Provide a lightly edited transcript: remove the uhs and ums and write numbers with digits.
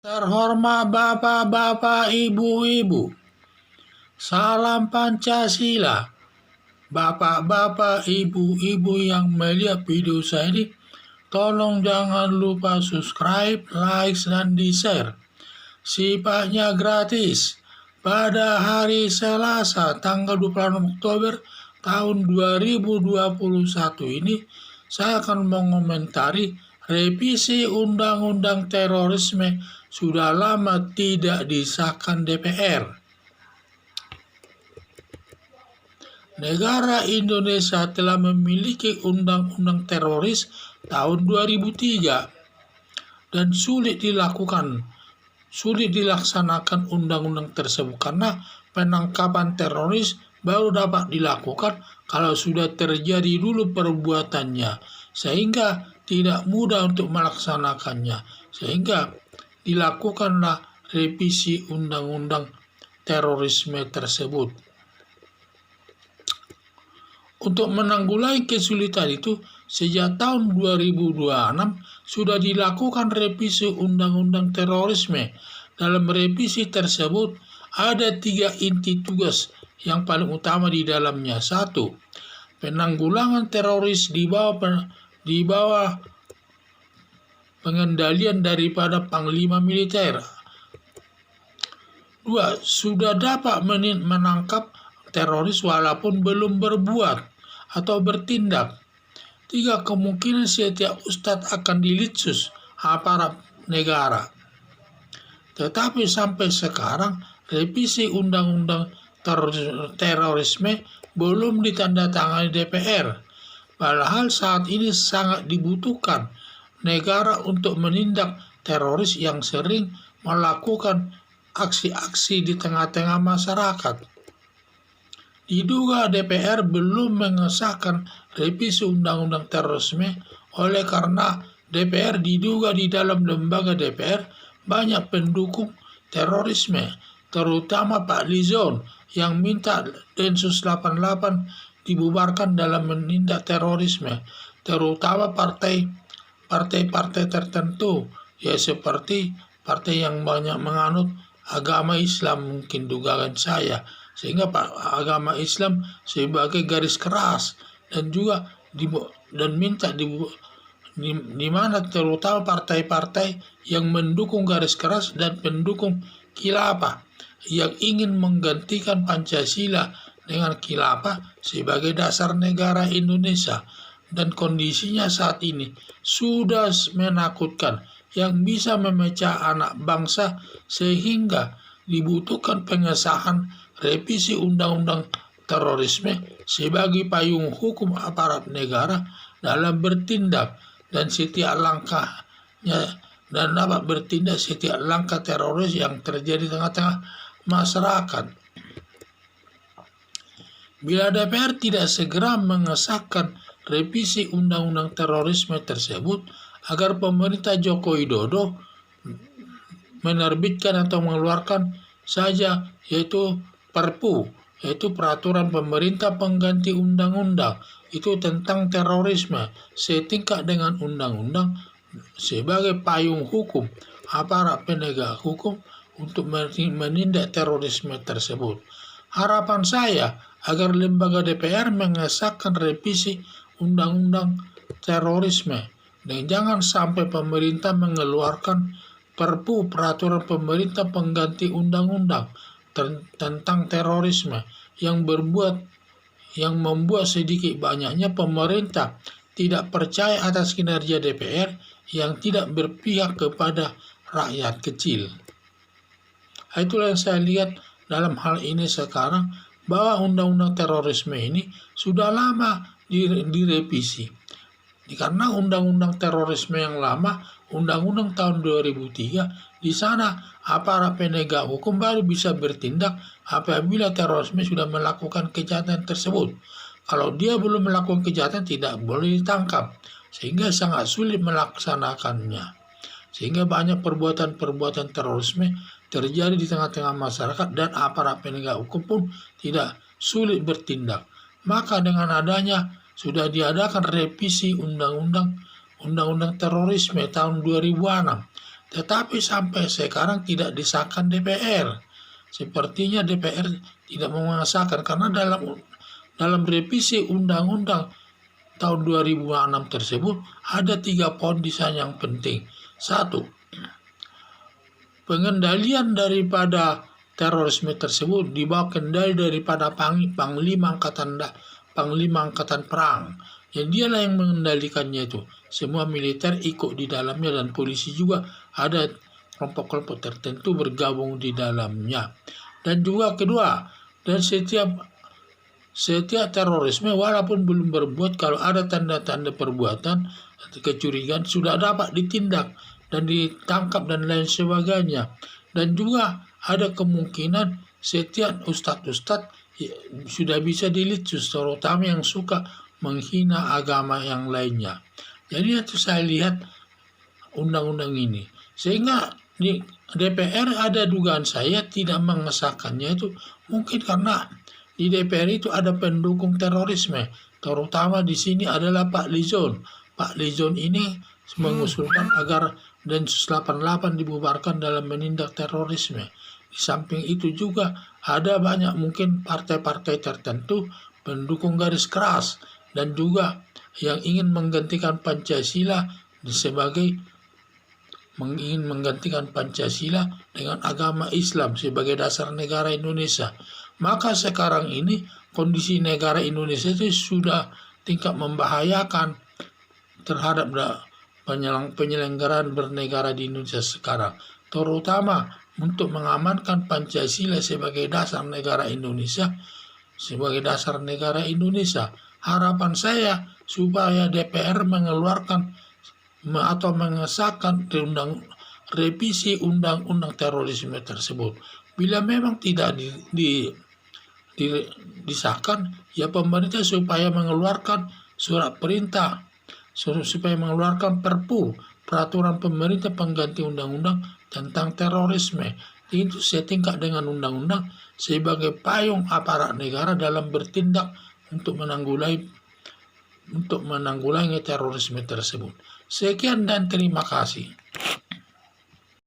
Terhormat Bapak-Bapak, Ibu-Ibu, salam Pancasila. Bapak-bapak, Ibu-Ibu yang melihat video saya ini, tolong jangan lupa subscribe, like, dan di-share. Sifatnya gratis. Pada hari Selasa, tanggal 26 Oktober tahun 2021 ini, saya akan mengomentari revisi Undang-Undang Terorisme sudah lama tidak disahkan DPR. Negara Indonesia telah memiliki Undang-Undang Teroris tahun 2003 dan sulit dilaksanakan undang-undang tersebut karena penangkapan teroris baru dapat dilakukan kalau sudah terjadi dulu perbuatannya, sehingga tidak mudah untuk melaksanakannya, sehingga dilakukanlah revisi undang-undang terorisme tersebut. Untuk menanggulangi kesulitan itu, sejak tahun 2026 sudah dilakukan revisi undang-undang terorisme. Dalam revisi tersebut ada 3 inti tugas yang paling utama di dalamnya. 1. Penanggulangan teroris di bawah pengendalian daripada Panglima Militer. 2. Sudah dapat menangkap teroris walaupun belum berbuat atau bertindak. 3. Kemungkinan setiap ustadz akan dilitsus aparat negara. Tetapi sampai sekarang revisi undang-undang terorisme belum ditandatangani DPR. Padahal saat ini sangat dibutuhkan negara untuk menindak teroris yang sering melakukan aksi-aksi di tengah-tengah masyarakat. Diduga DPR belum mengesahkan revisi undang-undang terorisme oleh karena DPR diduga di dalam lembaga DPR banyak pendukung terorisme, terutama Pak Lizon yang minta Densus 88 dibubarkan dalam menindak terorisme, terutama partai-partai tertentu, ya seperti partai yang banyak menganut agama Islam, mungkin dugaan saya, sehingga agama Islam sebagai garis keras dan juga minta di mana terutama partai-partai yang mendukung garis keras dan pendukung khilafah yang ingin menggantikan Pancasila dengan khilafah sebagai dasar negara Indonesia, dan kondisinya saat ini sudah menakutkan yang bisa memecah anak bangsa, sehingga dibutuhkan pengesahan revisi undang-undang terorisme sebagai payung hukum aparat negara dalam bertindak dan dapat bertindak setiap langkah teroris yang terjadi di tengah-tengah masyarakat. Bila DPR tidak segera mengesahkan revisi undang-undang terorisme tersebut agar pemerintah Joko Widodo menerbitkan atau mengeluarkan saja, yaitu Perpu, yaitu peraturan pemerintah pengganti undang-undang itu tentang terorisme setingkat dengan undang-undang sebagai payung hukum aparat penegak hukum untuk menindak terorisme tersebut. Harapan saya agar lembaga DPR mengesahkan revisi undang-undang terorisme, dan jangan sampai pemerintah mengeluarkan Perpu, peraturan pemerintah pengganti undang-undang tentang terorisme yang membuat sedikit banyaknya pemerintah tidak percaya atas kinerja DPR yang tidak berpihak kepada rakyat kecil. Itulah yang saya lihat dalam hal ini sekarang, bahwa undang-undang terorisme ini sudah lama direvisi. Karena undang-undang terorisme yang lama, undang-undang tahun 2003, di sana aparat penegak hukum baru bisa bertindak apabila terorisme sudah melakukan kejahatan tersebut. Kalau dia belum melakukan kejahatan, tidak boleh ditangkap, sehingga sangat sulit melaksanakannya. Sehingga banyak perbuatan-perbuatan terorisme terjadi di tengah-tengah masyarakat dan aparat penegak hukum pun tidak sulit bertindak. Maka dengan adanya sudah diadakan revisi undang-undang terorisme tahun 2006 tetapi sampai sekarang tidak disahkan DPR. Sepertinya DPR tidak mengesahkan karena dalam revisi Undang-Undang tahun 2006 tersebut ada 3 poin desain yang penting. 1. Pengendalian daripada terorisme tersebut di bawah kendali daripada Panglima Angkatan Perang. Yang dialah yang mengendalikannya itu. Semua militer ikut di dalamnya dan polisi juga ada kelompok-kelompok tertentu bergabung di dalamnya. Dan juga kedua, dan setiap terorisme walaupun belum berbuat, kalau ada tanda-tanda perbuatan atau kecurigaan sudah dapat ditindak dan ditangkap dan lain sebagainya. Dan juga ada kemungkinan setiap ustadz-ustadz sudah bisa dilitsus, terutama yang suka menghina agama yang lainnya. Jadi itu saya lihat undang-undang ini. Sehingga di DPR ada dugaan saya tidak mengesahkannya itu mungkin karena di DPR itu ada pendukung terorisme, terutama di sini adalah Pak Lizon. Pak Lizon ini mengusulkan agar Densus 88 dibubarkan dalam menindak terorisme. Di samping itu juga ada banyak mungkin partai-partai tertentu pendukung garis keras dan juga yang ingin menggantikan Pancasila dengan agama Islam sebagai dasar negara Indonesia. Maka sekarang ini kondisi negara Indonesia itu sudah tingkat membahayakan terhadap penyelenggaraan bernegara di Indonesia sekarang, terutama untuk mengamankan Pancasila sebagai dasar negara Indonesia. Harapan saya supaya DPR mengeluarkan atau mengesahkan revisi undang-undang terorisme tersebut. Bila memang tidak disahkan, ya pemerintah supaya mengeluarkan surat perintah, supaya mengeluarkan Perpu, peraturan pemerintah pengganti undang-undang tentang terorisme. Itu setingkat dengan undang-undang sebagai payung aparat negara dalam bertindak untuk menanggulangi terorisme tersebut. Sekian dan terima kasih.